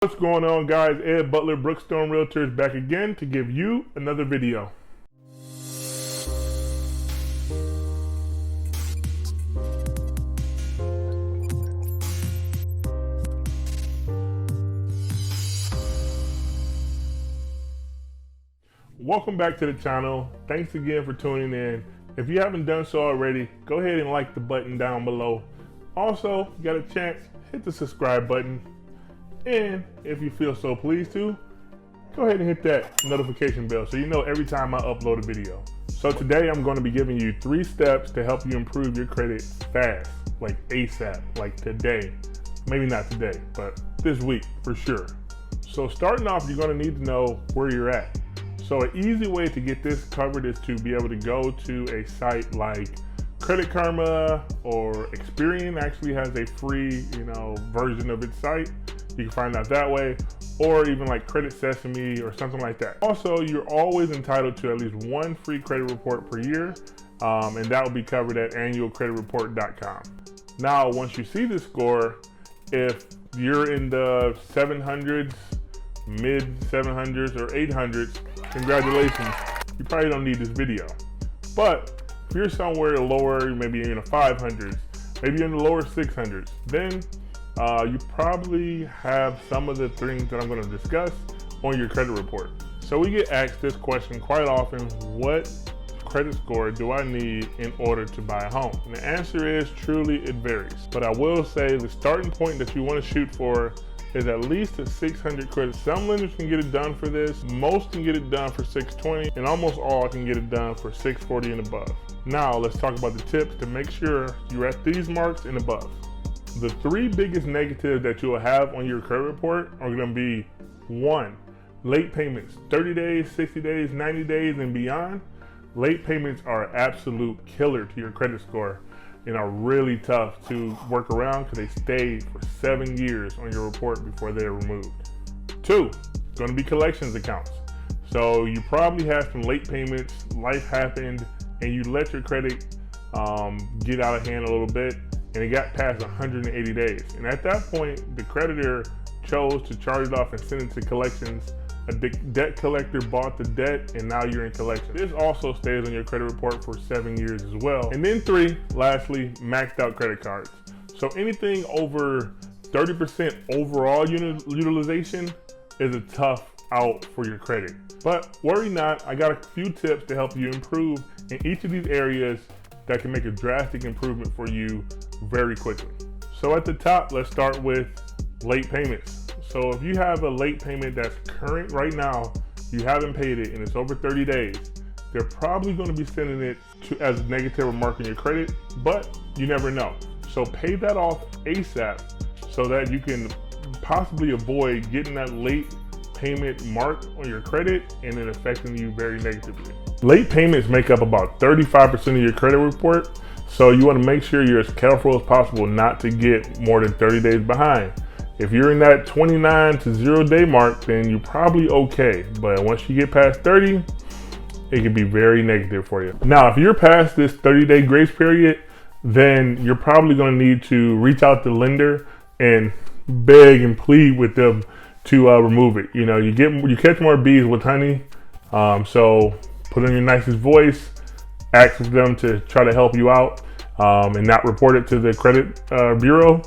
What's going on, guys? Ed Butler, Brookstone Realtors, back again to give you another video. Welcome back to the channel. Thanks again for tuning in. If you haven't done so already, go ahead and like the button down below. Also, if you got a chance, hit the subscribe button. And if you feel so pleased to, go ahead and hit that notification bell so you know every time I upload a video. So today I'm going to be giving you 3 steps to help you improve your credit fast, like ASAP, like today. Maybe not today, but this week for sure. So starting off, you're going to need to know where you're at. So an easy way to get this covered is to be able to go to a site like Credit Karma, or Experian actually has a free, version of its site. You can find out that way, or even like Credit Sesame or something like that. Also, you're always entitled to at least 1 free credit report per year, and that will be covered at annualcreditreport.com. Now, once you see the score, if you're in the 700s, mid 700s, or 800s, congratulations. You probably don't need this video. But if you're somewhere lower, maybe in the 500s, maybe in the lower 600s, then you probably have some of the things that I'm going to discuss on your credit report. So we get asked this question quite often: what credit score do I need in order to buy a home? And the answer is truly it varies. But I will say the starting point that you want to shoot for is at least a 600 credit. Some lenders can get it done for this, most can get it done for 620, and almost all can get it done for 640 and above. Now let's talk about the tips to make sure you're at these marks and above. The 3 biggest negatives that you will have on your credit report are going to be: 1, late payments, 30 days, 60 days, 90 days, and beyond. Late payments are an absolute killer to your credit score and are really tough to work around because they stay for 7 years on your report before they're removed. 2, going to be collections accounts. So you probably have some late payments, life happened, and you let your credit get out of hand a little bit, and it got past 180 days. And at that point, the creditor chose to charge it off and send it to collections. A debt collector bought the debt, and now you're in collection. This also stays on your credit report for 7 years as well. And then 3, lastly, maxed out credit cards. So anything over 30% overall utilization is a tough out for your credit. But worry not, I got a few tips to help you improve in each of these areas that can make a drastic improvement for you very quickly. So at the top, let's start with late payments. So if you have a late payment that's current right now, you haven't paid it, and it's over 30 days, they're probably going to be sending it as a negative remark on your credit, but you never know. So pay that off ASAP so that you can possibly avoid getting that late payment mark on your credit and it affecting you very negatively. Late payments make up about 35% of your credit report, so you want to make sure you're as careful as possible not to get more than 30 days behind. If you're in that 29 to 0 day mark, then you're probably okay. But once you get past 30, it can be very negative for you. Now, if you're past this 30-day grace period, then you're probably going to need to reach out to the lender and beg and plead with them to remove it. You catch more bees with honey. So put on your nicest voice, ask them to try to help you out, and not report it to the credit bureau.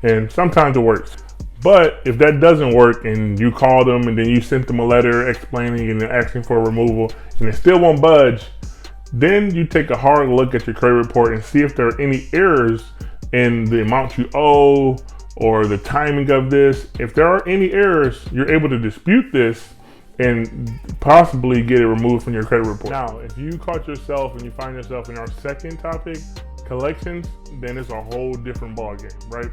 And sometimes it works. But if that doesn't work and you call them and then you sent them a letter explaining and asking for a removal and it still won't budge, then you take a hard look at your credit report and see if there are any errors in the amount you owe or the timing of this. If there are any errors, you're able to dispute this and possibly get it removed from your credit report. Now, if you caught yourself and you find yourself in our second topic, collections, then it's a whole different ballgame, right?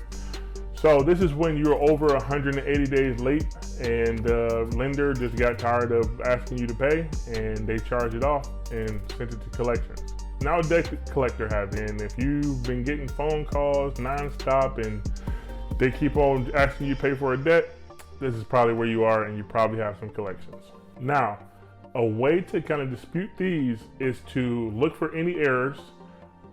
So this is when you're over 180 days late and the lender just got tired of asking you to pay and they charge it off and sent it to collections. Now debt collector has it, and if you've been getting phone calls nonstop and they keep on asking you to pay for a debt, this is probably where you are and you probably have some collections. Now, a way to kind of dispute these is to look for any errors,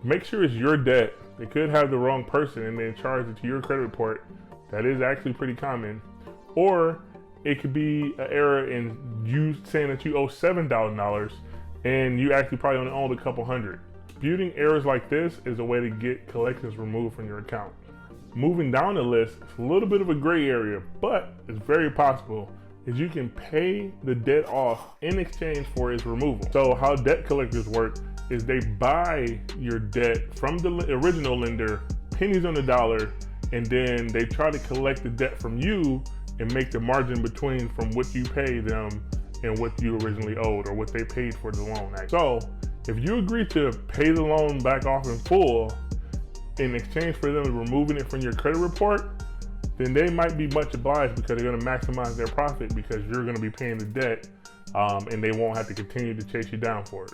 make sure it's your debt. They could have the wrong person and then charge it to your credit report. That is actually pretty common. or it could be an error in you saying that you owe $7,000 and you actually probably only owned a couple hundred. Disputing errors like this is a way to get collections removed from your account. Moving down the list, it's a little bit of a gray area, but it's very possible, is you can pay the debt off in exchange for its removal. So how debt collectors work is they buy your debt from the original lender, pennies on the dollar, and then they try to collect the debt from you and make the margin between from what you pay them and what you originally owed or what they paid for the loan. So if you agree to pay the loan back off in full in exchange for them removing it from your credit report, then they might be much obliged because they're going to maximize their profit because you're going to be paying the debt and they won't have to continue to chase you down for it.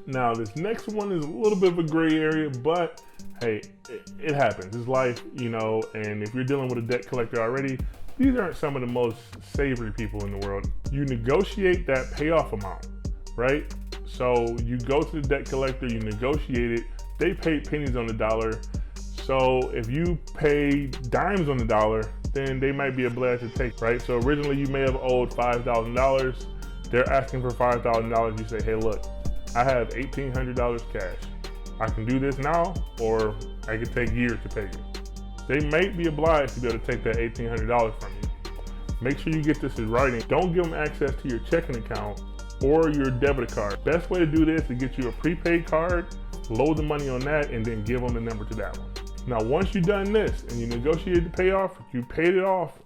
Now, this next one is a little bit of a gray area, but hey, it happens. It's life, you know, and if you're dealing with a debt collector already, these aren't some of the most savory people in the world. You negotiate that payoff amount, right? So you go to the debt collector, you negotiate it, they pay pennies on the dollar. So if you pay dimes on the dollar, then they might be obliged to take, right? So originally you may have owed $5,000. They're asking for $5,000. You say, hey, look, I have $1,800 cash. I can do this now, or I could take years to pay you. They may be obliged to be able to take that $1,800 from you. Make sure you get this in writing. Don't give them access to your checking account or your debit card. Best way to do this is get you a prepaid card, load the money on that, and then give them the number to that one. Now, once you've done this and you negotiate the payoff, you paid it off,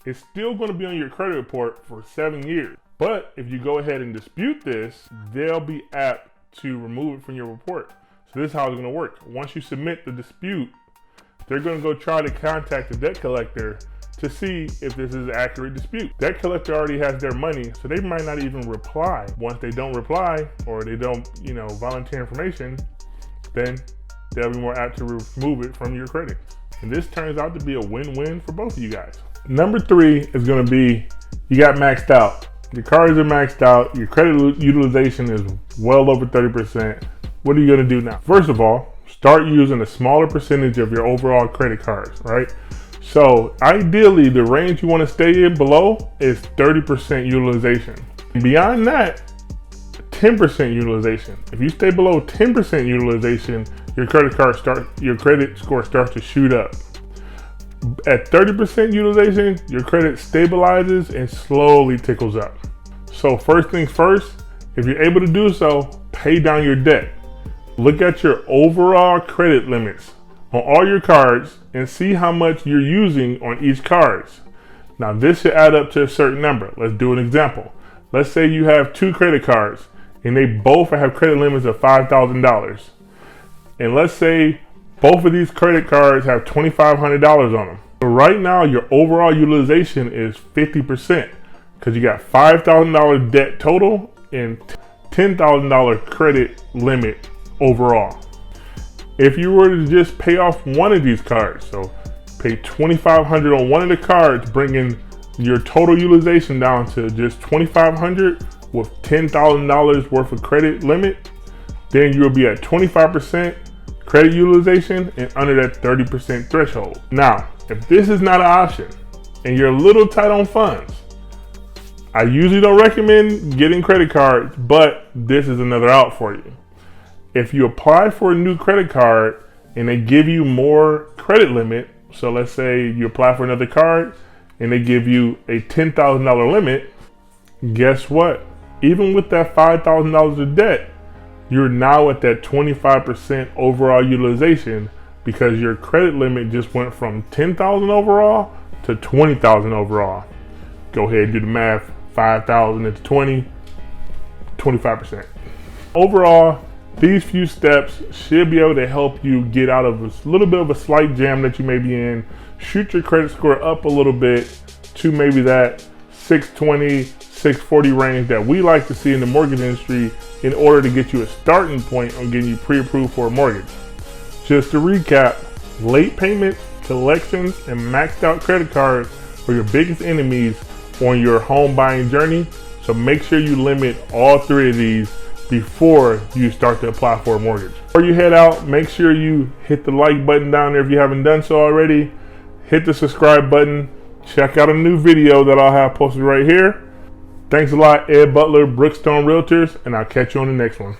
it's still going to be on your credit report for 7 years. But if you go ahead and dispute this, they'll be apt to remove it from your report. So this is how it's going to work. Once you submit the dispute, they're going to go try to contact the debt collector to see if this is an accurate dispute. Debt collector already has their money, so they might not even reply. Once they don't reply or they don't, volunteer information, then they'll be more apt to remove it from your credit. And this turns out to be a win-win for both of you guys. Number 3 is going to be, you got maxed out. Your cards are maxed out. Your credit utilization is well over 30%. What are you going to do now? First of all, start using a smaller percentage of your overall credit cards, right? So ideally, the range you want to stay in below is 30% utilization. Beyond that, 10% utilization. If you stay below 10% utilization, your credit score starts to shoot up. At 30% utilization, your credit stabilizes and slowly tickles up. So first things first, if you're able to do so, pay down your debt. Look at your overall credit limits on all your cards and see how much you're using on each card. Now this should add up to a certain number. Let's do an example. Let's say you have 2 credit cards and they both have credit limits of $5,000. And let's say both of these credit cards have $2,500 on them. So right now your overall utilization is 50% because you got $5,000 debt total and $10,000 credit limit overall. If you were to just pay off one of these cards, so pay $2,500 on one of the cards, bringing your total utilization down to just $2,500 with $10,000 worth of credit limit, then you'll be at 25% credit utilization and under that 30% threshold. Now, if this is not an option and you're a little tight on funds, I usually don't recommend getting credit cards, but this is another out for you. If you apply for a new credit card and they give you more credit limit, so let's say you apply for another card and they give you a $10,000 limit, guess what? Even with that $5,000 of debt, you're now at that 25% overall utilization because your credit limit just went from $10,000 overall to $20,000 overall. Go ahead and do the math. 5,000 into 20, 25%. Overall, these few steps should be able to help you get out of a little bit of a slight jam that you may be in, shoot your credit score up a little bit to maybe that 620, 640 range that we like to see in the mortgage industry in order to get you a starting point on getting you pre-approved for a mortgage. Just to recap, late payments, collections, and maxed out credit cards are your biggest enemies on your home buying journey. So make sure you limit all 3 of these before you start to apply for a mortgage. Before you head out, make sure you hit the like button down there if you haven't done so already. Hit the subscribe button. check out a new video that I'll have posted right here. Thanks a lot, Ed Butler, Brookstone Realtors, and I'll catch you on the next one.